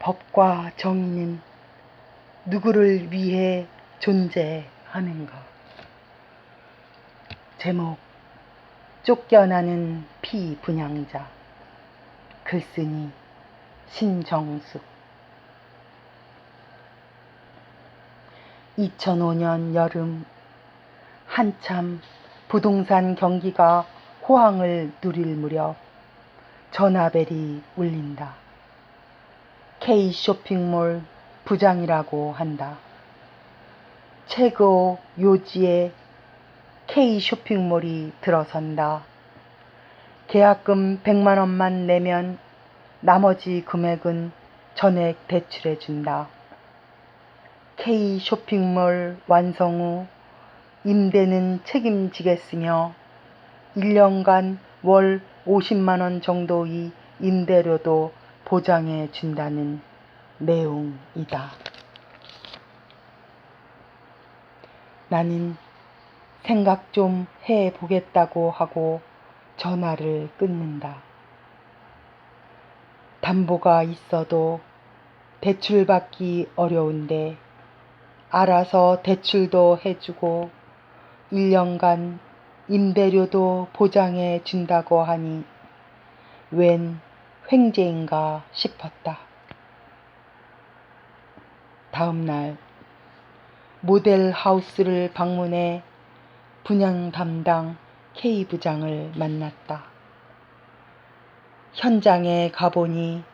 법과 정의는 누구를 위해 존재하는가? 제목, 쫓겨나는 피분양자. 글쓰니 신정숙. 2005년 여름, 한참 부동산 경기가 호황을 누릴 무렵 전화벨이 울린다. K쇼핑몰 부장이라고 한다. 최고 요지에 K쇼핑몰이 들어선다. 계약금 100만 원만 내면 나머지 금액은 전액 대출해준다. K쇼핑몰 완성 후 임대는 책임지겠으며 1년간 월 50만 원 정도의 임대료도 보장해 준다는 내용이다. 나는 생각 좀 해보겠다고 하고 전화를 끊는다. 담보가 있어도 대출받기 어려운데 알아서 대출도 해주고 1년간 임대료도 보장해 준다고 하니 웬 횡재인가 싶었다. 다음날 모델하우스를 방문해 분양 담당 K부장을 만났다. 현장에 가보니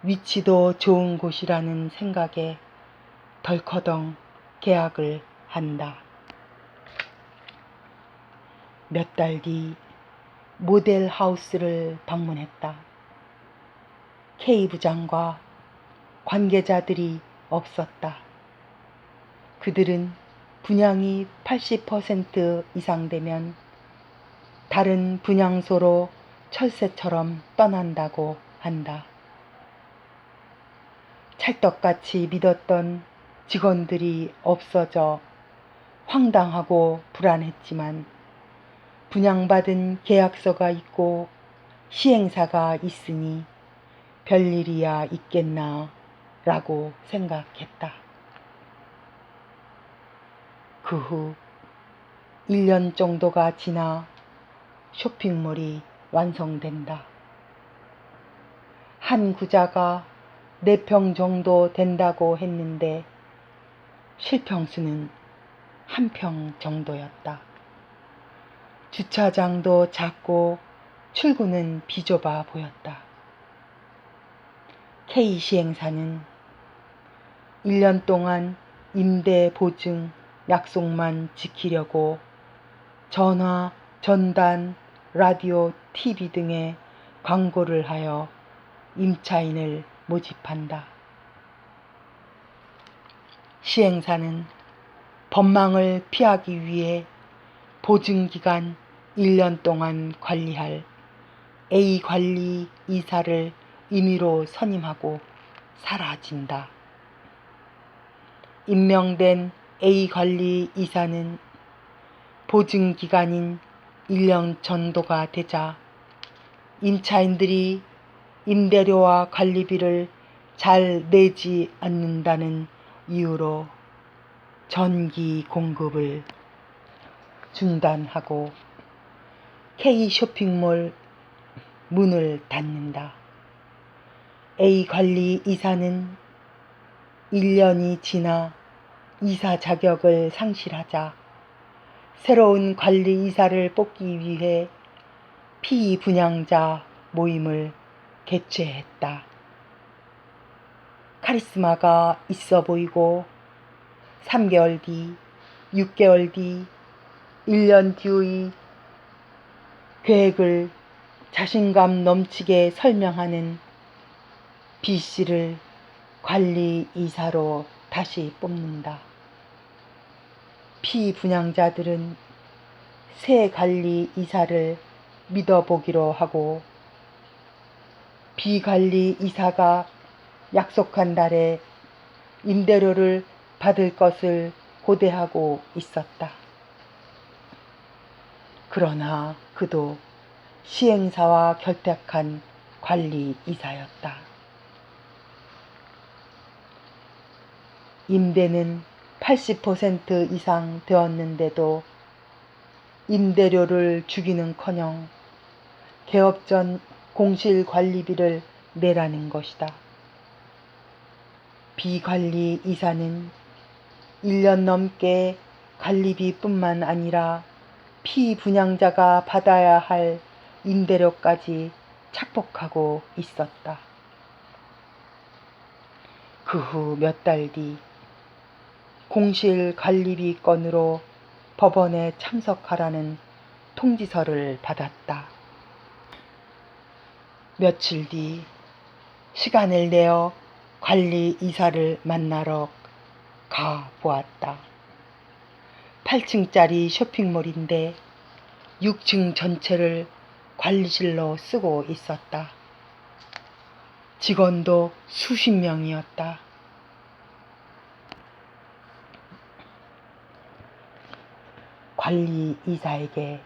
위치도 좋은 곳이라는 생각에 덜커덩 계약을 한다. 몇 달 뒤 모델하우스를 방문했다. K부장과 관계자들이 없었다. 그들은 분양이 80% 이상 되면 다른 분양소로 철새처럼 떠난다고 한다. 찰떡같이 믿었던 직원들이 없어져 황당하고 불안했지만 분양받은 계약서가 있고 시행사가 있으니 별일이야 있겠나 라고 생각했다. 그 후 1년 정도가 지나 쇼핑몰이 완성된다. 한 구자가 4평 정도 된다고 했는데 실평수는 1평 정도였다. 주차장도 작고 출구는 비좁아 보였다. K시행사는 1년 동안 임대 보증 약속만 지키려고 전화, 전단, 라디오, TV 등의 광고를 하여 임차인을 모집한다. 시행사는 법망을 피하기 위해 보증기간 1년 동안 관리할 A관리 이사를 임의로 선임하고 사라진다. 임명된 A관리 이사는 보증기간인 1년 전도가 되자 임차인들이 임대료와 관리비를 잘 내지 않는다는 이유로 전기 공급을 중단하고 K쇼핑몰 문을 닫는다. A관리 이사는 1년이 지나 이사 자격을 상실하자 새로운 관리 이사를 뽑기 위해 피분양자 모임을 개최했다. 카리스마가 있어 보이고 3개월 뒤, 6개월 뒤, 1년 뒤의 계획을 자신감 넘치게 설명하는 B씨를 관리이사로 다시 뽑는다. 피분양자들은 새 관리이사를 믿어보기로 하고 B관리이사가 약속한 달에 임대료를 받을 것을 고대하고 있었다. 그러나 그도 시행사와 결탁한 관리이사였다. 임대는 80% 이상 되었는데도 임대료를 주기는커녕 개업 전 공실 관리비를 내라는 것이다. 비관리 이사는 1년 넘게 관리비뿐만 아니라 피분양자가 받아야 할 임대료까지 착복하고 있었다. 그 후 몇 달 뒤 공실 관리비 건으로 법원에 참석하라는 통지서를 받았다. 며칠 뒤 시간을 내어 관리 이사를 만나러 가 보았다. 8층짜리 쇼핑몰인데 6층 전체를 관리실로 쓰고 있었다. 직원도 수십 명이었다. 관리 이사에게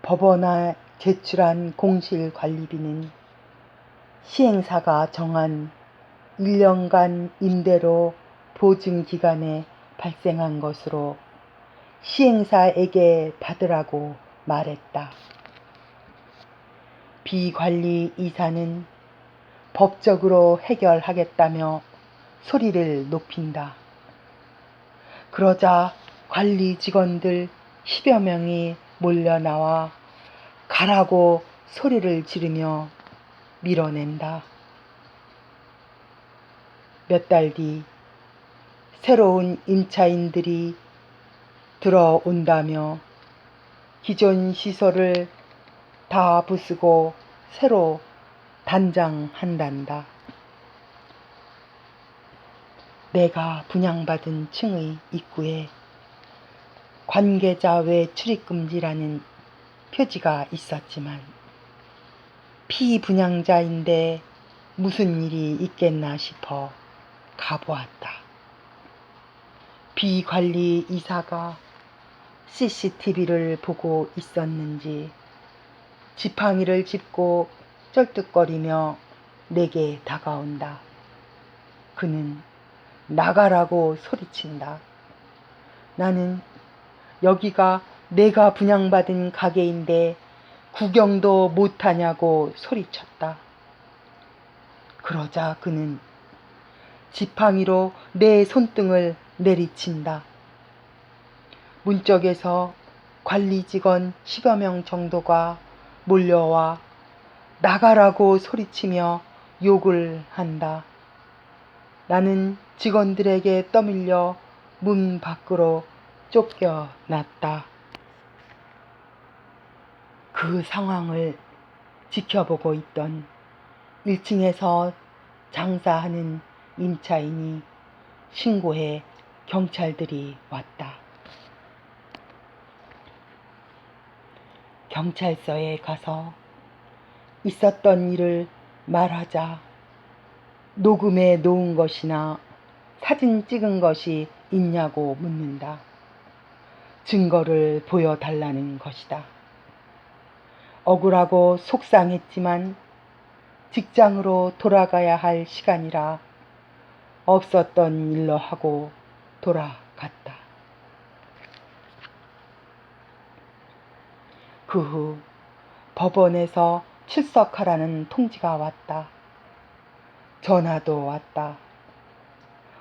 법원에 제출한 공실 관리비는 시행사가 정한 1년간 임대료 보증 기간에 발생한 것으로 시행사에게 받으라고 말했다. 비관리 이사는 법적으로 해결하겠다며 소리를 높인다. 그러자 관리 직원들 10여 명이 몰려 나와 가라고 소리를 지르며 밀어낸다. 몇 달 뒤 새로운 임차인들이 들어온다며 기존 시설을 다 부수고 새로 단장한단다. 내가 분양받은 층의 입구에 관계자 외 출입금지라는 표지가 있었지만 피분양자인데 무슨 일이 있겠나 싶어 가보았다. 비관리 이사가 CCTV를 보고 있었는지 지팡이를 짚고 쩔뚝거리며 내게 다가온다. 그는 나가라고 소리친다. 나는 여기가 내가 분양받은 가게인데 구경도 못하냐고 소리쳤다. 그러자 그는 지팡이로 내 손등을 내리친다. 문쪽에서 관리 직원 10여 명 정도가 몰려와 나가라고 소리치며 욕을 한다. 나는 직원들에게 떠밀려 문 밖으로 쫓겨났다. 그 상황을 지켜보고 있던 1층에서 장사하는 임차인이 신고해 경찰들이 왔다. 경찰서에 가서 있었던 일을 말하자 녹음해 놓은 것이나 사진 찍은 것이 있냐고 묻는다. 증거를 보여달라는 것이다. 억울하고 속상했지만 직장으로 돌아가야 할 시간이라 없었던 일로 하고 돌아갔다. 그 후 법원에서 출석하라는 통지가 왔다. 전화도 왔다.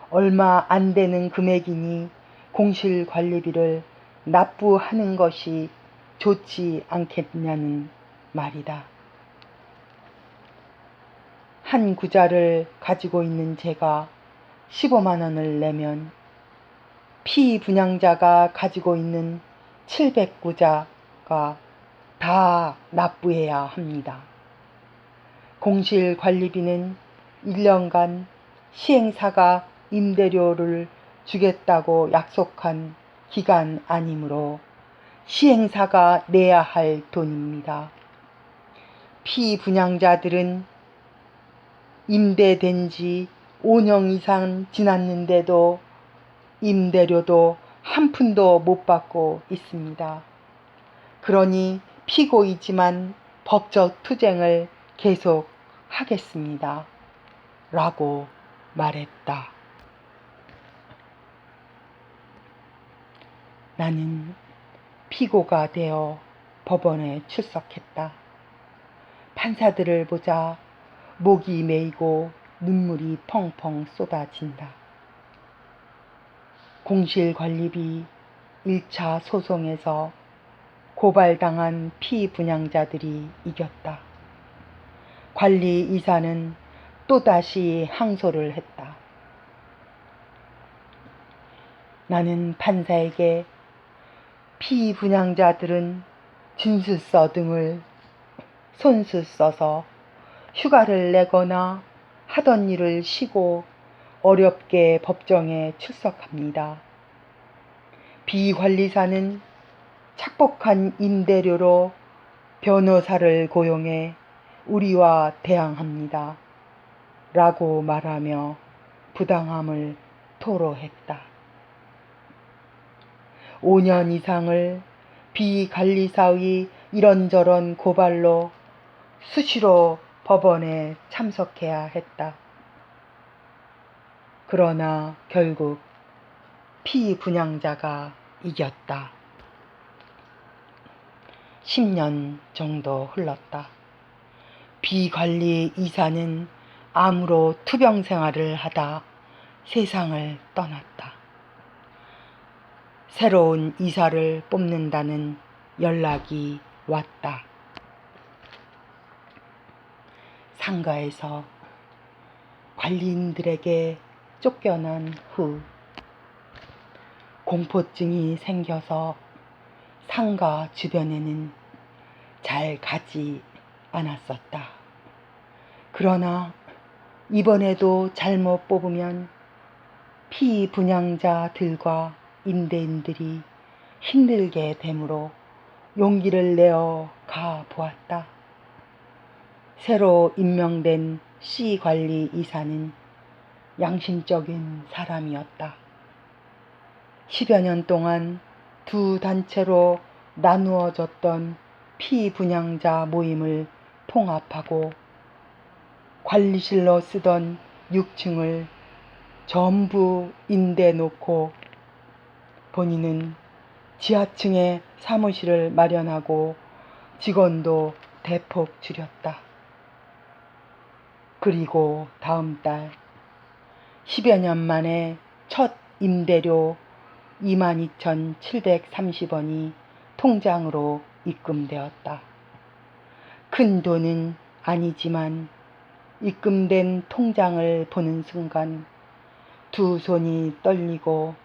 얼마 안 되는 금액이니 공실 관리비를 납부하는 것이 좋지 않겠냐는 말이다. 한 구자를 가지고 있는 제가 15만 원을 내면 피분양자가 가지고 있는 700구자가 다 납부해야 합니다. 공실 관리비는 1년간 시행사가 임대료를 주겠다고 약속한 기간 아니므로 시행사가 내야 할 돈입니다. 피분양자들은 임대된 지 5년 이상 지났는데도 임대료도 한 푼도 못 받고 있습니다. 그러니 피고이지만 법적 투쟁을 계속 하겠습니다. 라고 말했다. 나는 피고가 되어 법원에 출석했다. 판사들을 보자 목이 메이고 눈물이 펑펑 쏟아진다. 공실관리비 1차 소송에서 고발당한 피분양자들이 이겼다. 관리이사는 또다시 항소를 했다. 나는 판사에게 피분양자들은 진술서 등을 손수 써서 휴가를 내거나 하던 일을 쉬고 어렵게 법정에 출석합니다. 비관리사는 착복한 임대료로 변호사를 고용해 우리와 대항합니다. 라고 말하며 부당함을 토로했다. 5년 이상을 비관리사의 이런저런 고발로 수시로 법원에 참석해야 했다. 그러나 결국 피분양자가 이겼다. 10년 정도 흘렀다. 비관리 이사는 암으로 투병 생활을 하다 세상을 떠났다. 새로운 이사를 뽑는다는 연락이 왔다. 상가에서 관리인들에게 쫓겨난 후 공포증이 생겨서 상가 주변에는 잘 가지 않았었다. 그러나 이번에도 잘못 뽑으면 피분양자들과 임대인들이 힘들게 되므로 용기를 내어 가보았다. 새로 임명된 C관리이사는 양심적인 사람이었다. 10여 년 동안 두 단체로 나누어졌던 피분양자 모임을 통합하고 관리실로 쓰던 6층을 전부 임대 놓고 본인은 지하층에 사무실을 마련하고 직원도 대폭 줄였다. 그리고 다음 달 10여 년 만에 첫 임대료 22,730원이 통장으로 입금되었다. 큰 돈은 아니지만 입금된 통장을 보는 순간 두 손이 떨리고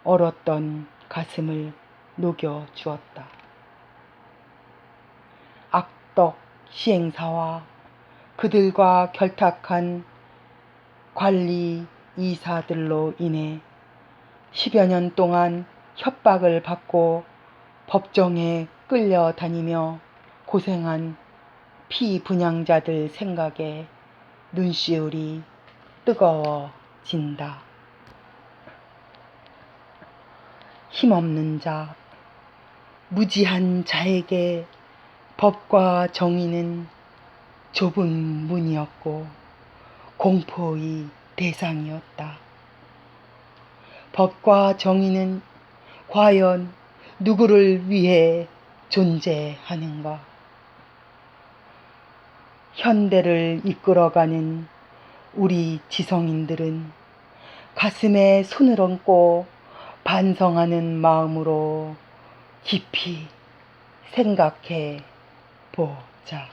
얼었던 가슴을 녹여주었다. 악덕 시행사와 그들과 결탁한 관리 이사들로 인해 10여 년 동안 협박을 받고 법정에 끌려다니며 고생한 피분양자들 생각에 눈시울이 뜨거워진다. 힘없는 자, 무지한 자에게 법과 정의는 좁은 문이었고 공포의 대상이었다. 법과 정의는 과연 누구를 위해 존재하는가? 현대를 이끌어가는 우리 지성인들은 가슴에 손을 얹고 반성하는 마음으로 깊이 생각해 보자.